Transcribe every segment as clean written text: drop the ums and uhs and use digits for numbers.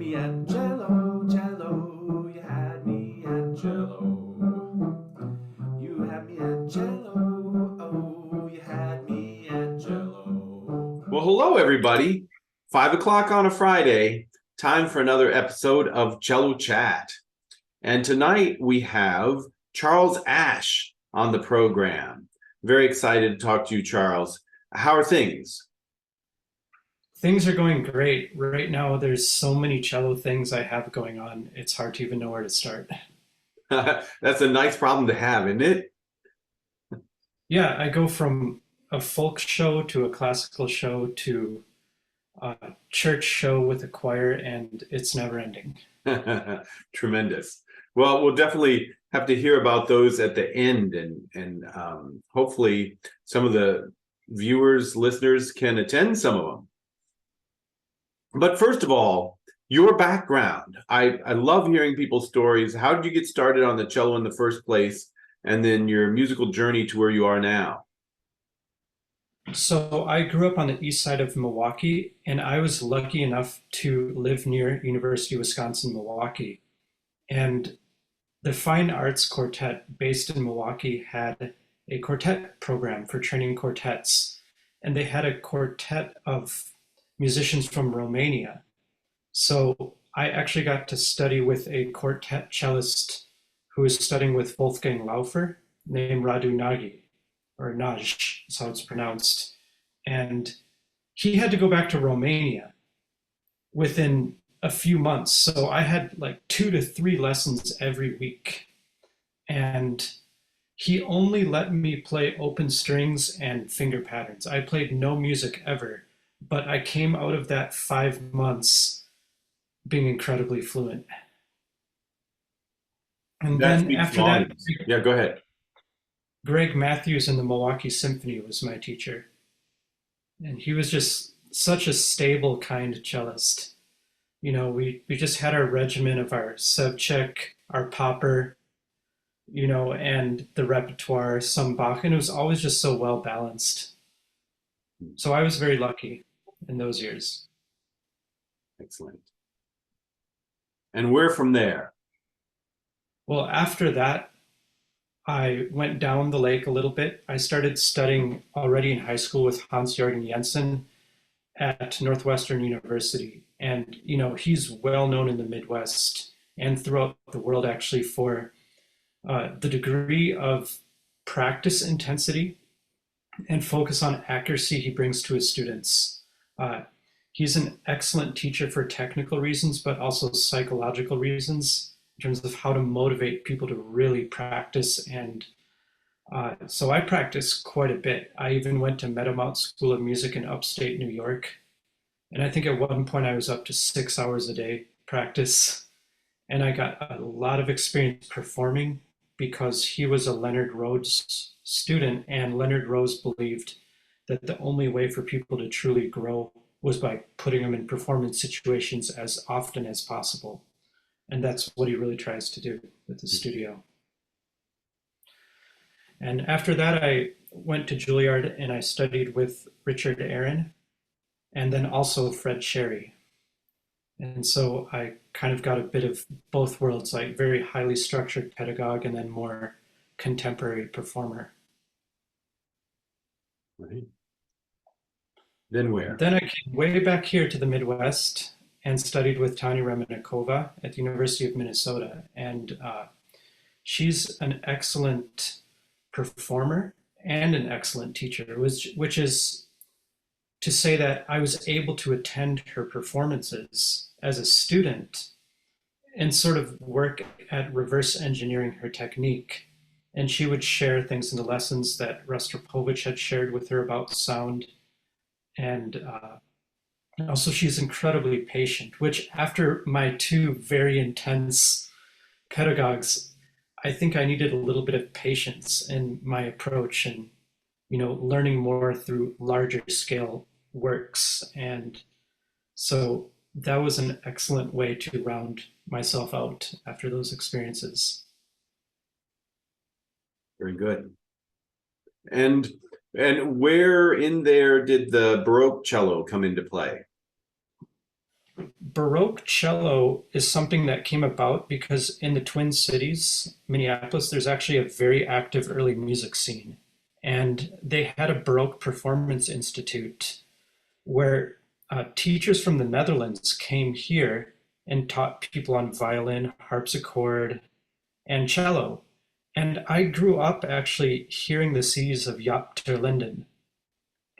me at Cello, Cello. You had me at Cello. You had me at Cello. Oh, you had me at Cello. Well, hello, everybody. 5 o'clock on a Friday. Time for another episode of Cello Chat. And tonight we have Charles Asch on the program. Very excited to talk to you, Charles. How are things? Things are going great. Right now, there's so many cello things I have going on. It's hard to even know where to start. That's a nice problem to have, isn't it? Yeah, I go from a folk show to a classical show to a church show with a choir, and it's never ending. Tremendous. Well, we'll definitely have to hear about those at the end, and hopefully some of the viewers, listeners can attend some of them. But first of all, your background. I love hearing people's stories. How did you get started on the cello in the first place? And then your musical journey to where you are now. So I grew up on the east side of Milwaukee, and I was lucky enough to live near University of Wisconsin-Milwaukee. And the Fine Arts Quartet based in Milwaukee had a quartet program for training quartets. And they had a quartet of musicians from Romania. So I actually got to study with a quartet cellist who was studying with Wolfgang Laufer named Radu Nagy, or Nagy is how it's pronounced. And he had to go back to Romania within a few months. So I had like 2 to 3 lessons every week. And he only let me play open strings and finger patterns. I played no music ever, but I came out of that 5 months being incredibly fluent. And That then speaks after that, volumes. Yeah, go ahead. Greg Matthews in the Milwaukee Symphony was my teacher. And he was just such a stable, kind cellist. You know, we just had our regimen of our Sebchek, our Popper, you know, and the repertoire, some Bach, and it was always just so well balanced. So I was very lucky in those years. Excellent. And where from there? Well, after that, I went down the lake a little bit. I started studying already in high school with Hans-Jørgen Jensen at Northwestern University. And, you know, he's well known in the Midwest and throughout the world actually for the degree of practice intensity and focus on accuracy he brings to his students. He's an excellent teacher for technical reasons, but also psychological reasons in terms of how to motivate people to really practice. And so I practice quite a bit. I even went to Meadowmount School of Music in upstate New York. And I think at one point I was up to 6 hours a day practice. And I got a lot of experience performing because he was a Leonard Rhodes student, and Leonard Rhodes believed that the only way for people to truly grow was by putting them in performance situations as often as possible. And that's what he really tries to do with the studio. And after that, I went to Juilliard and I studied with Richard Aaron and then also Fred Sherry. And so I kind of got a bit of both worlds, like very highly structured pedagogue and then more contemporary performer. Right. Then where? Then I came way back here to the Midwest and studied with Tanya Remennikova at the University of Minnesota. And she's an excellent performer and an excellent teacher, which is to say that I was able to attend her performances as a student and sort of work at reverse engineering her technique. And she would share things in the lessons that Rostropovich had shared with her about sound. And also she's incredibly patient, which after my 2 very intense pedagogues, I think I needed a little bit of patience in my approach and, you know, learning more through larger scale works. And so that was an excellent way to round myself out after those experiences. Very good. And where in there did the Baroque cello come into play? Baroque cello is something that came about because in the Twin Cities, Minneapolis, there's actually a very active early music scene. And they had a Baroque Performance Institute where teachers from the Netherlands came here and taught people on violin, harpsichord, and cello. And I grew up actually hearing the CDs of Jaap ter Linden.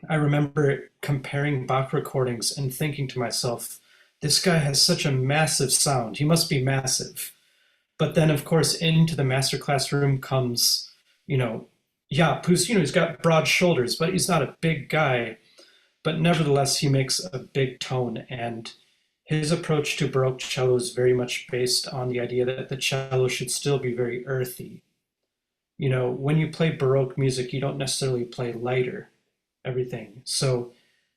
I remember comparing Bach recordings and thinking to myself, this guy has such a massive sound. He must be massive. But then, of course, into the masterclass room comes, you know, Jaap, who's, he's got broad shoulders, but he's not a big guy. But nevertheless, he makes a big tone. And his approach to Baroque cello is very much based on the idea that the cello should still be very earthy. When you play Baroque music, you don't necessarily play lighter everything. So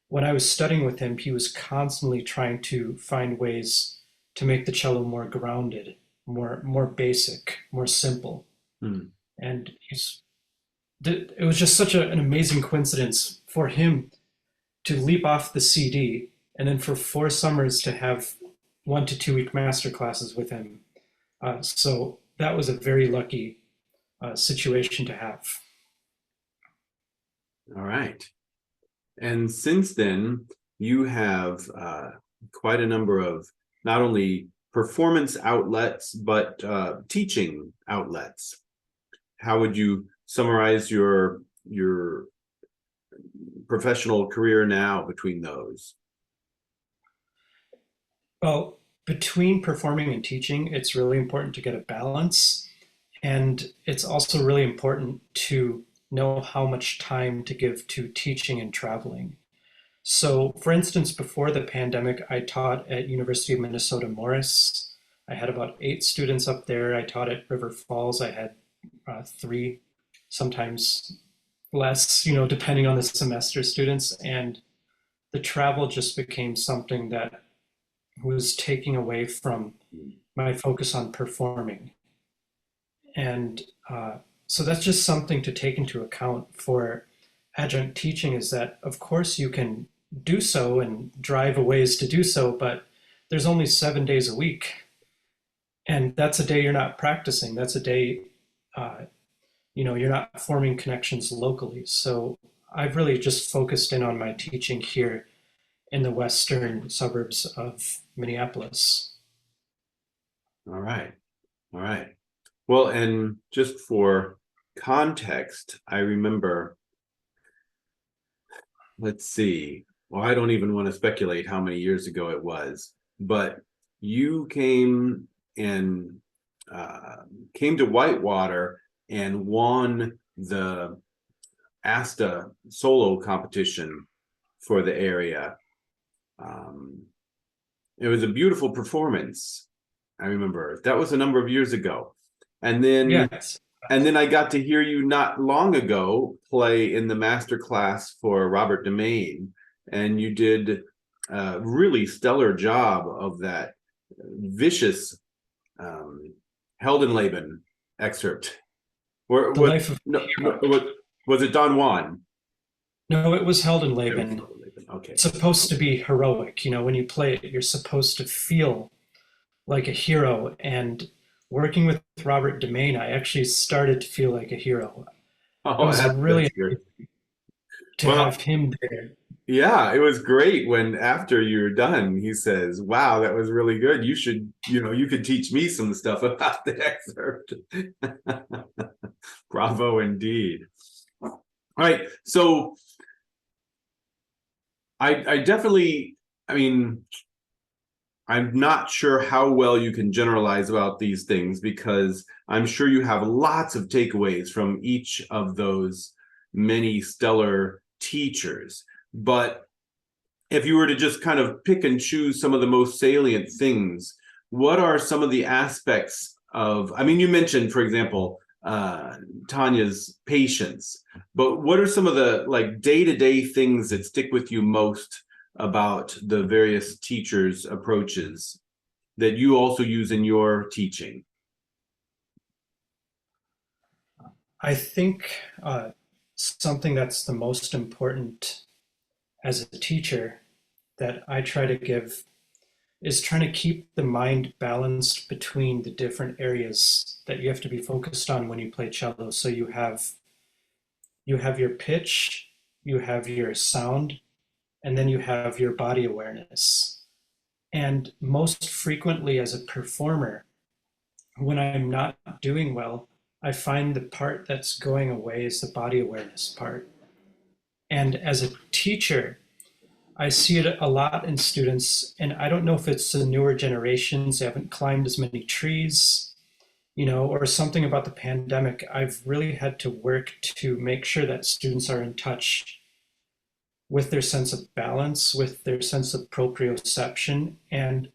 when I was studying with him, he was constantly trying to find ways to make the cello more grounded, more basic, more simple. Hmm. And it was just such an amazing coincidence for him to leap off the CD and then for 4 summers to have 1 to 2 week master classes with him. So that was a very lucky situation to have. All right. And since then, you have quite a number of not only performance outlets, but teaching outlets. How would you summarize your professional career now between those? Well, between performing and teaching, it's really important to get a balance. And it's also really important to know how much time to give to teaching and traveling. So, for instance, before the pandemic, I taught at University of Minnesota Morris. I had about 8 students up there. I taught at River Falls. I had 3, sometimes less, depending on the semester students. And the travel just became something that was taking away from my focus on performing. And so that's just something to take into account for adjunct teaching is that, of course, you can do so and drive a ways to do so, but there's only 7 days a week. And that's a day you're not practicing. That's a day, you're not forming connections locally. So I've really just focused in on my teaching here in the western suburbs of Minneapolis. All right. All right. Well, and just for context, I remember, let's see, well, I don't even want to speculate how many years ago it was, but you came to Whitewater and won the ASTA solo competition for the area. It was a beautiful performance. I remember that was a number of years ago. And then, Yes. and then I got to hear you not long ago play in the master class for Robert Demain, and you did a really stellar job of that vicious Heldenleben excerpt. The life of Was it Don Juan? No, it was held in It was Laban. Heldenleben. Okay. It's supposed to be heroic. When you play it, you're supposed to feel like a hero. And working with Robert Demain, I actually started to feel like a hero. It Oh, was really that's good. to Well, have him there. yeah, it was great when after you're done, he says, "Wow, that was really good. You should, you could teach me some stuff about the excerpt." Bravo indeed. All right, so I definitely, I mean, I'm not sure how well you can generalize about these things because I'm sure you have lots of takeaways from each of those many stellar teachers. But if you were to just kind of pick and choose some of the most salient things, what are some of the aspects of, you mentioned, for example, Tanya's patience, but what are some of the day-to-day things that stick with you most about the various teachers' approaches that you also use in your teaching? I think something that's the most important as a teacher that I try to give is trying to keep the mind balanced between the different areas that you have to be focused on when you play cello. So you have your pitch, you have your sound, and then you have your body awareness. And most frequently as a performer, when I'm not doing well, I find the part that's going away is the body awareness part. And as a teacher, I see it a lot in students, and I don't know if it's the newer generations, they haven't climbed as many trees, or something about the pandemic. I've really had to work to make sure that students are in touch with their sense of balance, with their sense of proprioception, and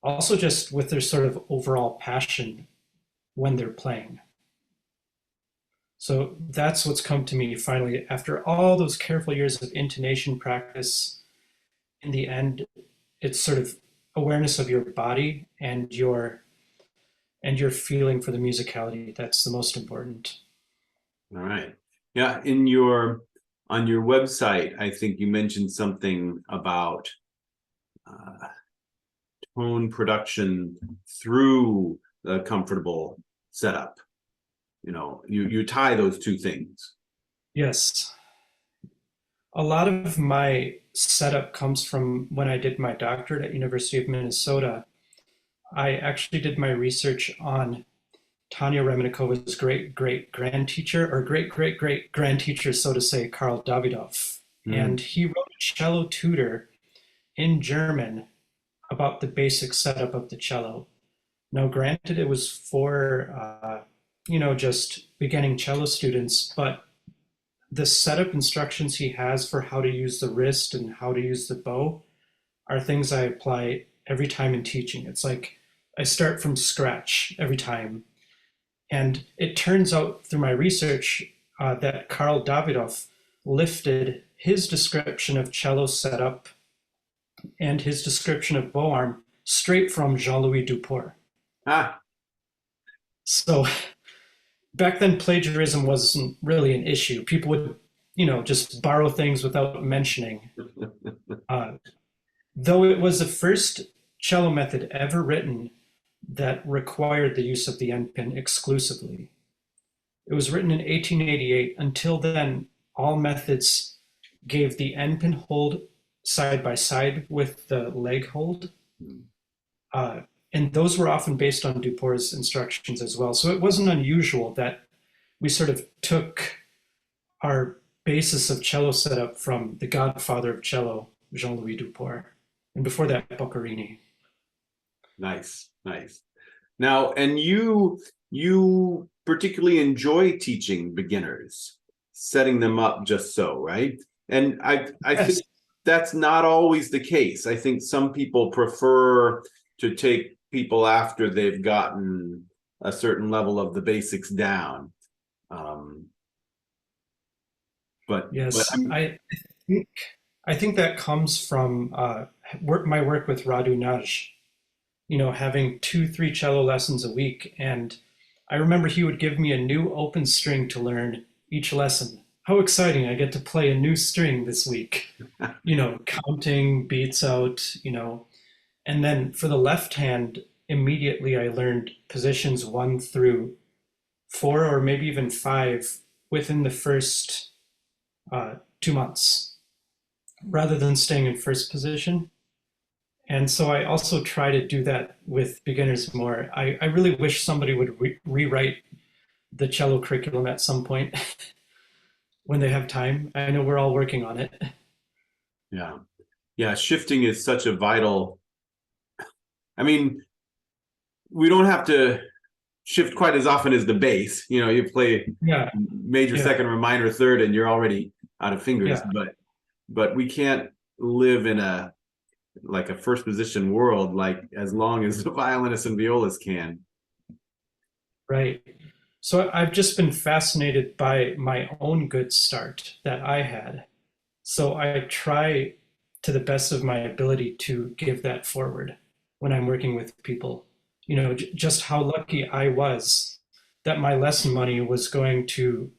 also just with their sort of overall passion when they're playing. So that's what's come to me finally after all those careful years of intonation practice. In the end, it's sort of awareness of your body and your feeling for the musicality that's the most important. All right. Yeah, on your website, I think you mentioned something about tone production through a comfortable setup. You tie those two things. Yes. A lot of my setup comes from when I did my doctorate at University of Minnesota. I actually did my research on Tanya Remenikova's great-great-grand teacher, or great-great-great-grand teacher, so to say, Karl Davidov. And he wrote a cello tutor in German about the basic setup of the cello. Now, granted, it was for, just beginning cello students, but the setup instructions he has for how to use the wrist and how to use the bow are things I apply every time in teaching. It's like I start from scratch every time. And it turns out through my research that Karl Davidov lifted his description of cello setup and his description of bow arm straight from Jean-Louis Duport. So back then, plagiarism wasn't really an issue. People would, just borrow things without mentioning. Though it was the first cello method ever written that required the use of the end pin exclusively. It was written in 1888. Until then, all methods gave the end pin hold side by side with the leg hold. And those were often based on Duport's instructions as well. So it wasn't unusual that we sort of took our basis of cello setup from the godfather of cello, Jean-Louis Duport, and before that, Boccherini. Nice. Now, and you particularly enjoy teaching beginners, setting them up just so, right? And I Yes. think that's not always the case. I think some people prefer to take people after they've gotten a certain level of the basics down. Yes, but I think that comes from my work with Radu Naj, having 2-3 cello lessons a week. And I remember he would give me a new open string to learn each lesson. How exciting, I get to play a new string this week. Counting beats out, And then for the left hand, immediately I learned positions 1 through 4 or maybe even 5 within the first 2 months, rather than staying in first position. And so I also try to do that with beginners more. I really wish somebody would rewrite the cello curriculum at some point when they have time. I know we're all working on it. Yeah, shifting is such a vital. I mean, we don't have to shift quite as often as the bass. You play major second or minor third, and you're already out of fingers. But we can't live in a first position world as long as the violinists and violas can. Right. So I've just been fascinated by my own good start that I had. So I try to the best of my ability to give that forward when I'm working with people. Just how lucky I was that my lesson money was going to,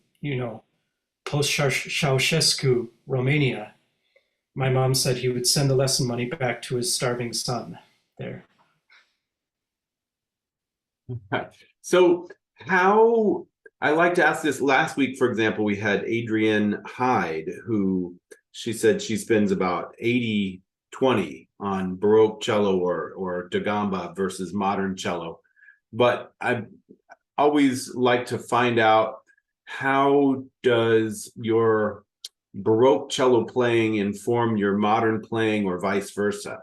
post-Ceausescu Romania. My mom said he would send the lesson money back to his starving son. there. So how, I like to ask this. Last week, for example, we had Adrienne Hyde, who she said she spends about 80-20 on Baroque cello or da gamba versus modern cello. But I always like to find out, how does your Baroque cello playing inform your modern playing or vice versa?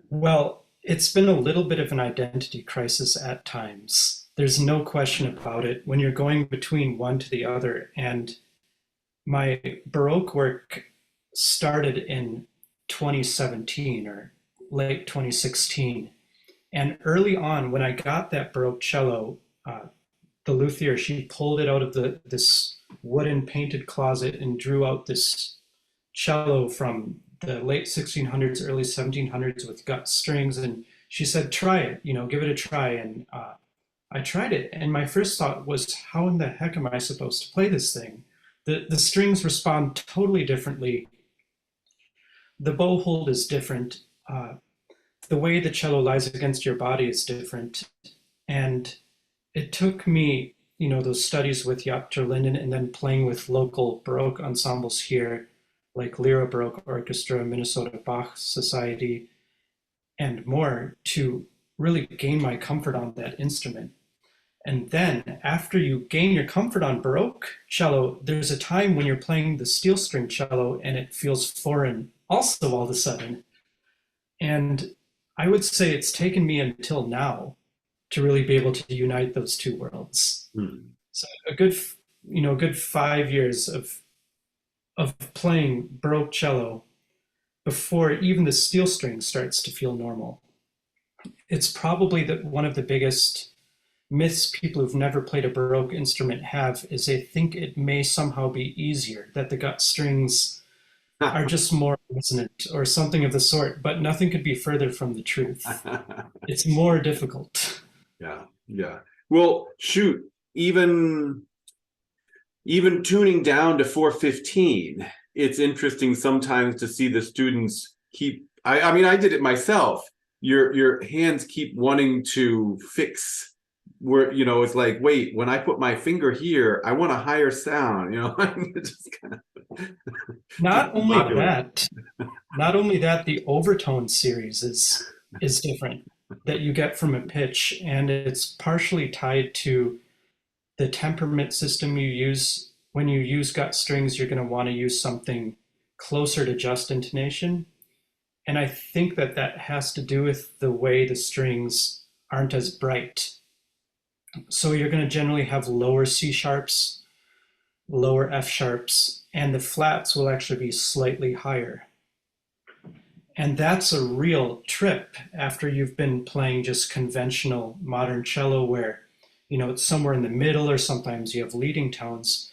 Well, it's been a little bit of an identity crisis at times. There's no question about it when you're going between one to the other. And my Baroque work started in 2017 or late 2016. And early on, when I got that Baroque cello, the luthier, she pulled it out of this wooden painted closet and drew out this cello from the late 1600s, early 1700s with gut strings. And she said, try it, give it a try. And I tried it. And my first thought was, how in the heck am I supposed to play this thing? The strings respond totally differently. The bow hold is different. The way the cello lies against your body is different. And it took me, those studies with Jaap ter Linden and then playing with local Baroque ensembles here, like Lyra Baroque Orchestra, Minnesota Bach Society, and more, to really gain my comfort on that instrument. And then after you gain your comfort on Baroque cello, there's a time when you're playing the steel string cello and it feels foreign also all of a sudden. And I would say it's taken me until now to really be able to unite those two worlds. So a good 5 years of playing Baroque cello before even the steel string starts to feel normal. It's probably one of the biggest myths people who've never played a Baroque instrument have, is they think it may somehow be easier, that the gut strings are just more resonant or something of the sort, but nothing could be further from the truth. It's more difficult. Yeah. Well, shoot, even tuning down to 415, it's interesting sometimes to see the students keep, I mean, I did it myself. Your hands keep wanting to fix where, it's like, wait, when I put my finger here, I want a higher sound, It's just kind of not only that, the overtone series is different that you get from a pitch, and it's partially tied to the temperament system you use. When you use gut strings, you're going to want to use something closer to just intonation. And I think that has to do with the way the strings aren't as bright. So you're going to generally have lower C sharps, lower F sharps, and the flats will actually be slightly higher. And that's a real trip after you've been playing just conventional modern cello where, it's somewhere in the middle, or sometimes you have leading tones.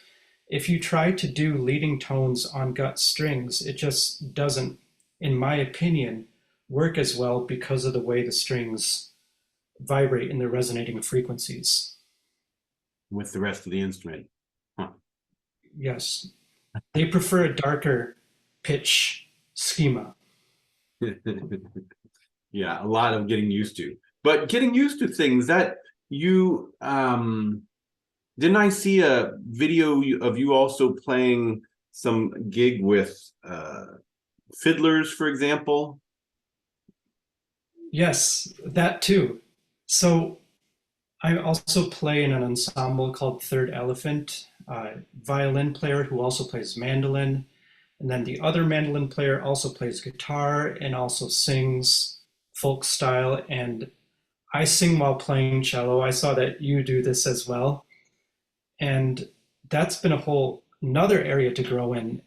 If you try to do leading tones on gut strings, it just doesn't, in my opinion, work as well because of the way the strings vibrate in the resonating frequencies. With the rest of the instrument. Yes. They prefer a darker pitch schema. Yeah, a lot of getting used to. But getting used to things that you didn't I see a video of you also playing some gig with fiddlers, for example? Yes, that too. So I also play in an ensemble called Third Elephant, violin player who also plays mandolin. And then the other mandolin player also plays guitar and also sings folk style. And I sing while playing cello. I saw that you do this as well. And that's been a whole another area to grow in.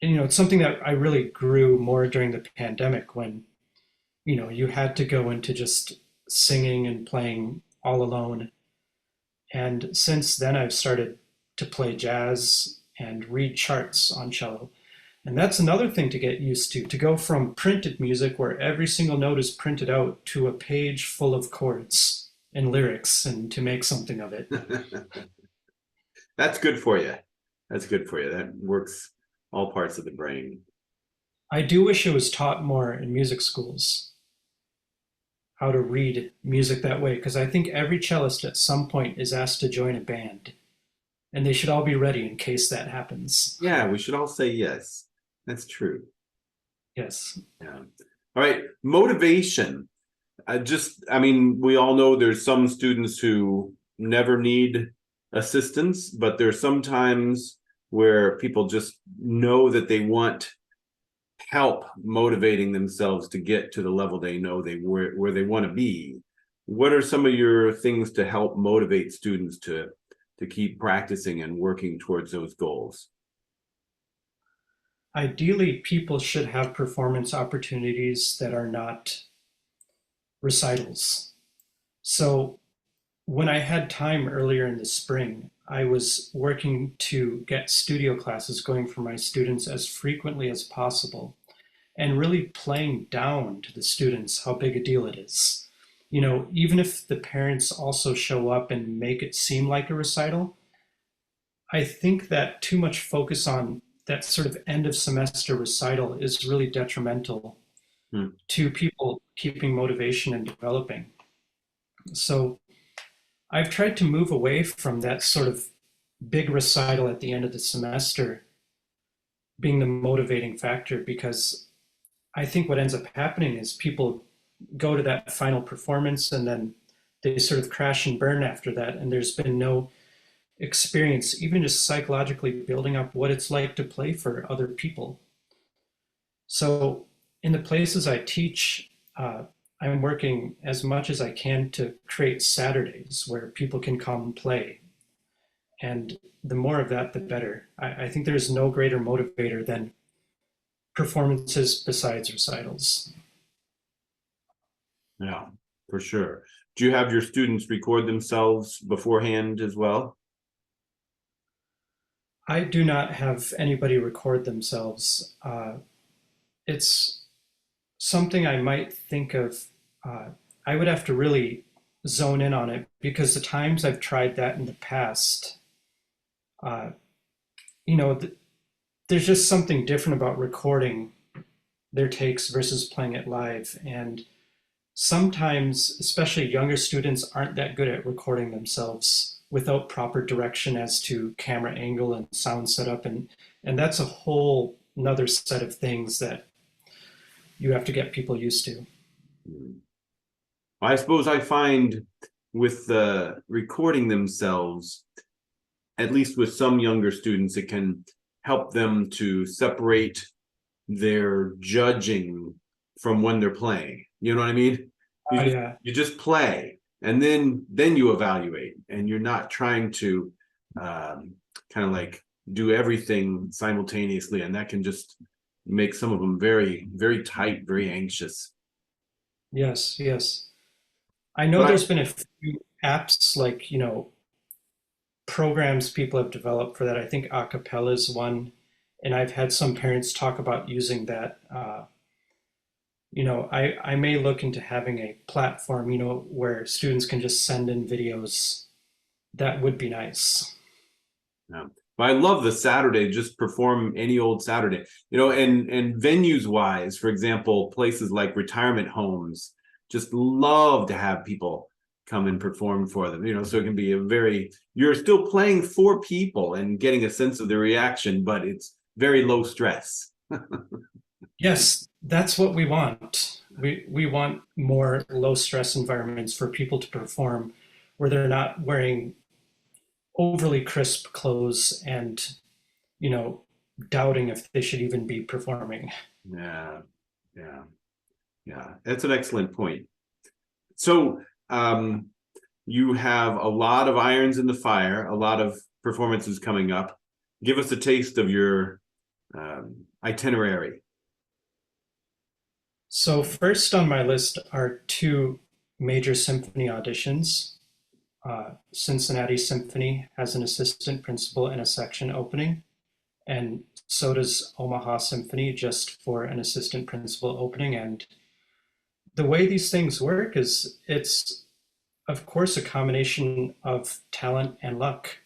And, it's something that I really grew more during the pandemic when, you had to go into just singing and playing all alone. And since then, I've started to play jazz and read charts on cello. And that's another thing to get used to go from printed music where every single note is printed out to a page full of chords and lyrics and to make something of it. That's good for you. That works all parts of the brain. I do wish it was taught more in music schools, how to read music that way, because I think every cellist at some point is asked to join a band, and they should all be ready in case that happens. Yeah, we should all say yes. That's true. Yes. Yeah. All right. Motivation. I mean, we all know there's some students who never need assistance, but there's sometimes where people just know that they want help motivating themselves to get to the level they know where they want to be. What are some of your things to help motivate students to keep practicing and working towards those goals? Ideally, people should have performance opportunities that are not recitals. So when I had time earlier in the spring, I was working to get studio classes going for my students as frequently as possible and really playing down to the students how big a deal it is. You know, even if the parents also show up and make it seem like a recital, I think that too much focus on that sort of end of semester recital is really detrimental Hmm. to people keeping motivation and developing. So I've tried to move away from that sort of big recital at the end of the semester being the motivating factor, because I think what ends up happening is people go to that final performance and then they sort of crash and burn after that, and there's been no experience, even just psychologically building up what it's like to play for other people. So in the places I teach, I'm working as much as I can to create Saturdays where people can come and play. And the more of that, the better. I think there's no greater motivator than performances besides recitals. Yeah, for sure. Do you have your students record themselves beforehand as well? I do not have anybody record themselves. It's something I might think of. I would have to really zone in on it, because the times I've tried that in the past, uh, you know, there's just something different about recording their takes versus playing it live. And sometimes, especially younger students, aren't that good at recording themselves without proper direction as to camera angle and sound setup. And that's a whole another set of things that you have to get people used to. I suppose I find with recording themselves, at least with some younger students, it can help them to separate their judging from when they're playing. You know what I mean? You just play, and then you evaluate, and you're not trying to kind of like do everything simultaneously, and that can just make some of them very, very tight, very anxious. Yes, yes. I know there's been a few apps, like, you know, programs people have developed for that. I think Acapella is one, and I've had some parents talk about using that. You know, I may look into having a platform, you know, where students can just send in videos. That would be nice. Yeah. But I love the Saturday, just perform any old Saturday, you know, and venues wise, for example, places like retirement homes just love to have people come and perform for them, you know, so it can be you're still playing for people and getting a sense of the reaction, but it's very low stress. Yes, that's what we want. We want more low stress environments for people to perform, where they're not wearing overly crisp clothes and, you know, doubting if they should even be performing. Yeah, yeah, yeah. That's an excellent point. So you have a lot of irons in the fire, a lot of performances coming up. Give us a taste of your itinerary. So first on my list are two major symphony auditions. Cincinnati Symphony has an assistant principal and a section opening, and so does Omaha Symphony, just for an assistant principal opening. And the way these things work is it's, of course, a combination of talent and luck.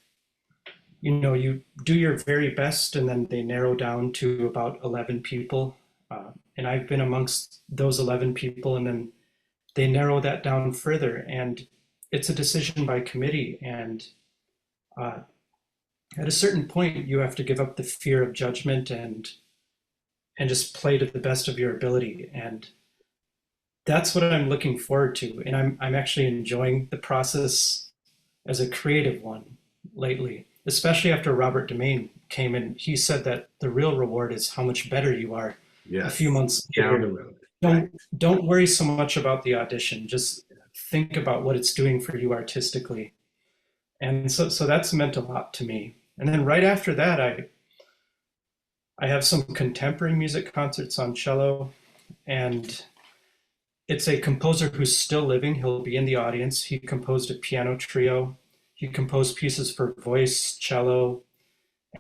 You know, you do your very best, and then they narrow down to about 11 people And I've been amongst those 11 people, and then they narrow that down further, and it's a decision by committee. And at a certain point, you have to give up the fear of judgment and just play to the best of your ability. And that's what I'm looking forward to. And I'm actually enjoying the process as a creative one lately, especially after Robert Demain came in. He said that the real reward is how much better you are a few months down the later. road. Don't worry so much about the audition. Just think about what it's doing for you artistically. And so that's meant a lot to me. And then right after that, I have some contemporary music concerts on cello, and it's a composer who's still living. He'll be in the audience. He composed a piano trio. He composed pieces for voice, cello,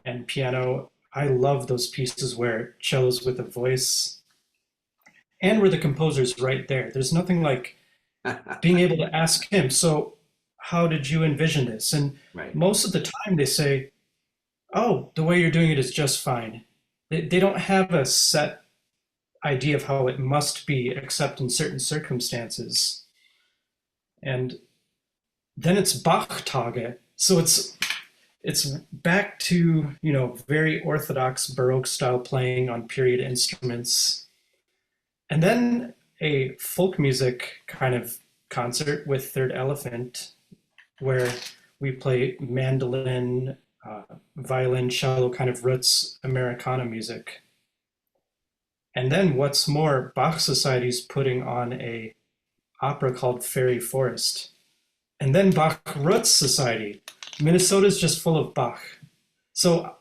and piano. I love those pieces where cello's with a voice and where the composer's right there. There's nothing like being able to ask him, so how did you envision this? And most of the time they say, oh, the way you're doing it is just fine. They don't have a set idea of how it must be, except in certain circumstances. And then it's Bachtage. So it's back to, very orthodox Baroque style playing on period instruments. And then a folk music kind of concert with Third Elephant, where we play mandolin, violin, cello, kind of roots Americana music. And then what's more, Bach Society's putting on a opera called Fairy Forest. And then Bach Roots Society. Minnesota's just full of Bach. So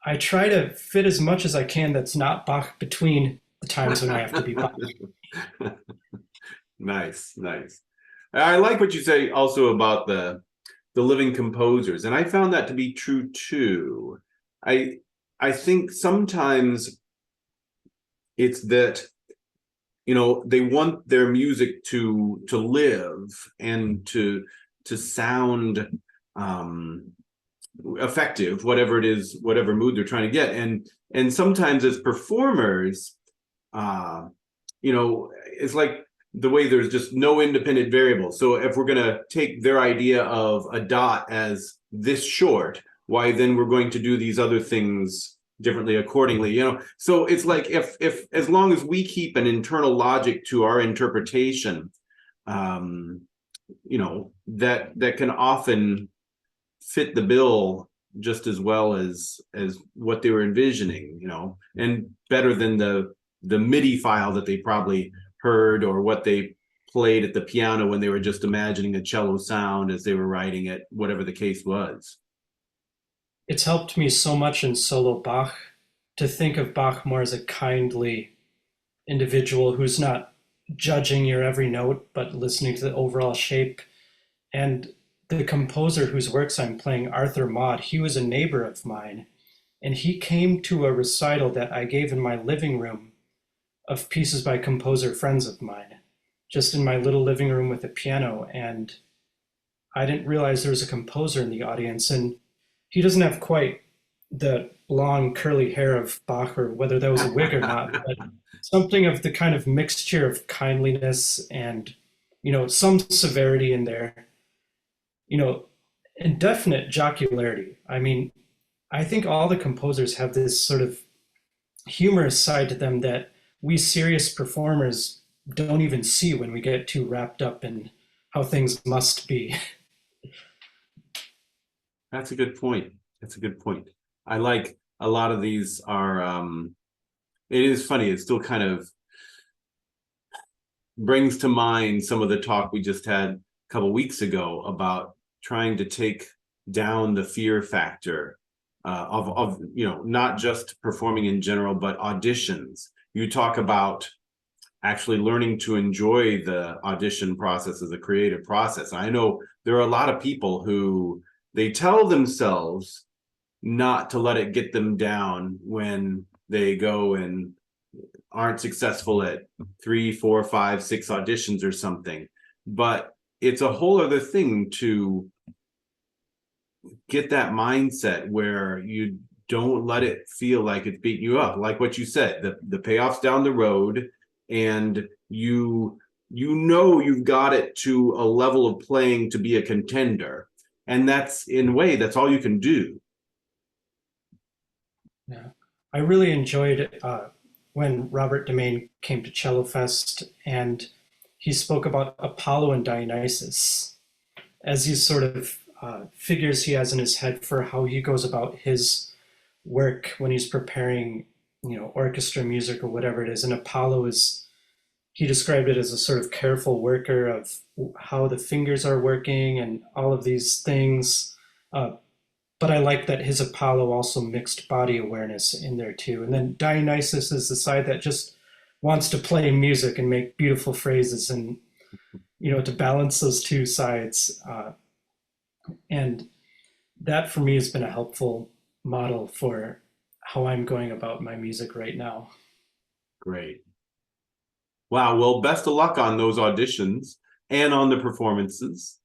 I try to fit as much as I can that's not Bach between the times when I have to be Bach. Nice. I like what you say also about the living composers, and I found that to be true too. I think sometimes it's that they want their music to live and to sound effective, whatever it is, whatever mood they're trying to get, and sometimes as performers, it's like the way there's just no independent variable. So if we're going to take their idea of a dot as this short, why then we're going to do these other things differently accordingly, So it's like if as long as we keep an internal logic to our interpretation, that can often fit the bill just as well as what they were envisioning, and better than the MIDI file that they probably heard, or what they played at the piano when they were just imagining a cello sound as they were writing it, whatever the case was. It's helped me so much in solo Bach to think of Bach more as a kindly individual who's not judging your every note, but listening to the overall shape. And the composer whose works I'm playing, Arthur Maud, he was a neighbor of mine. And he came to a recital that I gave in my living room of pieces by composer friends of mine, just in my little living room with a piano. And I didn't realize there was a composer in the audience. And he doesn't have quite the long curly hair of Bach, or whether that was a wig or not, but something of the kind of mixture of kindliness and, some severity in there, and definite jocularity. I mean, I think all the composers have this sort of humorous side to them that we serious performers don't even see when we get too wrapped up in how things must be. That's a good point. I like a lot of these are, it is funny. It still kind of brings to mind some of the talk we just had a couple weeks ago about trying to take down the fear factor of not just performing in general, but auditions. You talk about actually learning to enjoy the audition process as a creative process. I know there are a lot of people who they tell themselves not to let it get them down when they go and aren't successful at 3, 4, 5, 6 auditions or something. But it's a whole other thing to get that mindset where you don't let it feel like it's beating you up. Like what you said, the payoff's down the road, and you know you've got it to a level of playing to be a contender. And that's, in a way, that's all you can do. Yeah, I really enjoyed when Robert Demain came to Cello Fest and he spoke about Apollo and Dionysus as these sort of figures he has in his head for how he goes about his work when he's preparing, orchestra music or whatever it is. And Apollo is, he described it as a sort of careful worker of how the fingers are working and all of these things. But I like that his Apollo also mixed body awareness in there too. And then Dionysus is the side that just wants to play music and make beautiful phrases and, to balance those two sides. And that for me has been a helpful model for how I'm going about my music right now. Great. Wow. Well, best of luck on those auditions and on the performances.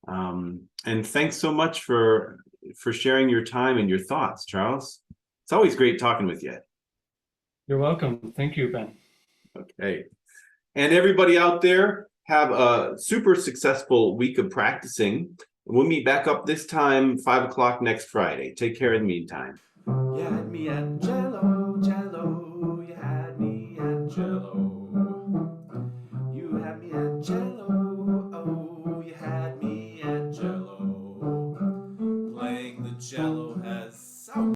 And thanks so much for sharing your time and your thoughts, Charles. It's always great talking with you. You're welcome. Thank you, Ben. Okay. And everybody out there, have a super successful week of practicing. We'll meet back up this time, 5 o'clock next Friday. Take care in the meantime. You had me at Cello, Cello. You had me at Cello.